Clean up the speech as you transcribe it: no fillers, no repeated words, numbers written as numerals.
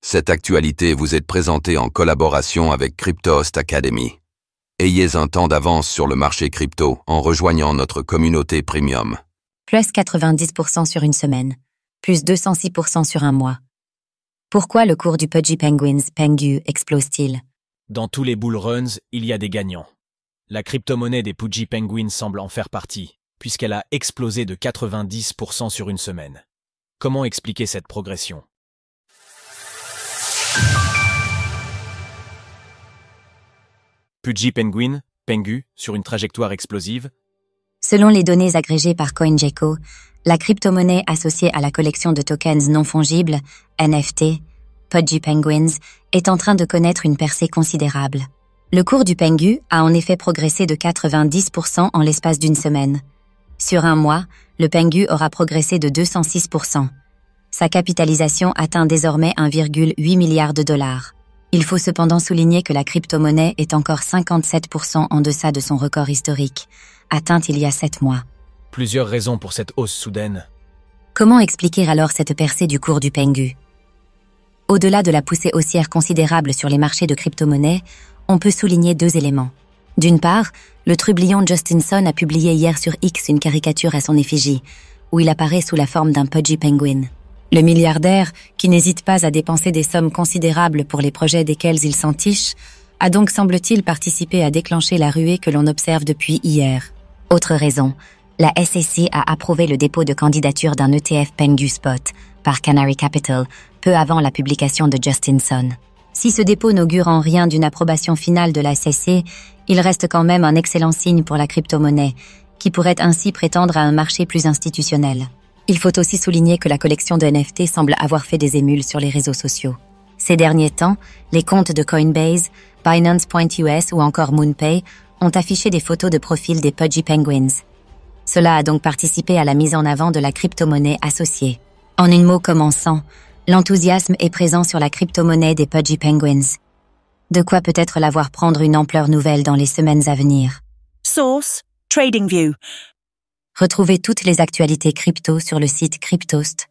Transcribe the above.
Cette actualité vous est présentée en collaboration avec Cryptost Academy. Ayez un temps d'avance sur le marché crypto en rejoignant notre communauté premium. Plus 90% sur une semaine, plus 206% sur un mois. Pourquoi le cours du Pudgy Penguins, Pengu, explose-t-il? Dans tous les bull runs, il y a des gagnants. La crypto-monnaie des Pudgy Penguins semble en faire partie, puisqu'elle a explosé de 90% sur une semaine. Comment expliquer cette progression? Pudgy Penguin, Pengu, sur une trajectoire explosive. Selon les données agrégées par CoinGecko, la crypto-monnaie associée à la collection de tokens non fongibles, NFT, Pudgy Penguins, est en train de connaître une percée considérable. Le cours du Pengu a en effet progressé de 90% en l'espace d'une semaine. Sur un mois, le Pengu aura progressé de 206%. Sa capitalisation atteint désormais 1,8 milliard de dollars. Il faut cependant souligner que la crypto-monnaie est encore 57% en deçà de son record historique, atteint il y a 7 mois. Plusieurs raisons pour cette hausse soudaine. Comment expliquer alors cette percée du cours du Pengu? Au-delà de la poussée haussière considérable sur les marchés de crypto-monnaie, on peut souligner 2 éléments. D'une part, le trublion Justin Sun a publié hier sur X une caricature à son effigie, où il apparaît sous la forme d'un Pudgy Penguin. Le milliardaire, qui n'hésite pas à dépenser des sommes considérables pour les projets desquels il s'entiche, a donc semble-t-il participé à déclencher la ruée que l'on observe depuis hier. Autre raison, la SEC a approuvé le dépôt de candidature d'un ETF Pengu Spot par Canary Capital peu avant la publication de Justin Sun. Si ce dépôt n'augure en rien d'une approbation finale de la SEC, il reste quand même un excellent signe pour la crypto-monnaie, qui pourrait ainsi prétendre à un marché plus institutionnel. Il faut aussi souligner que la collection de NFT semble avoir fait des émules sur les réseaux sociaux. Ces derniers temps, les comptes de Coinbase, Binance.US ou encore MoonPay ont affiché des photos de profil des Pudgy Penguins. Cela a donc participé à la mise en avant de la crypto-monnaie associée. En un mot commençant, l'enthousiasme est présent sur la crypto-monnaie des Pudgy Penguins. De quoi peut-être la voir prendre une ampleur nouvelle dans les semaines à venir. Source: TradingView. Retrouvez toutes les actualités crypto sur le site cryptost.fr.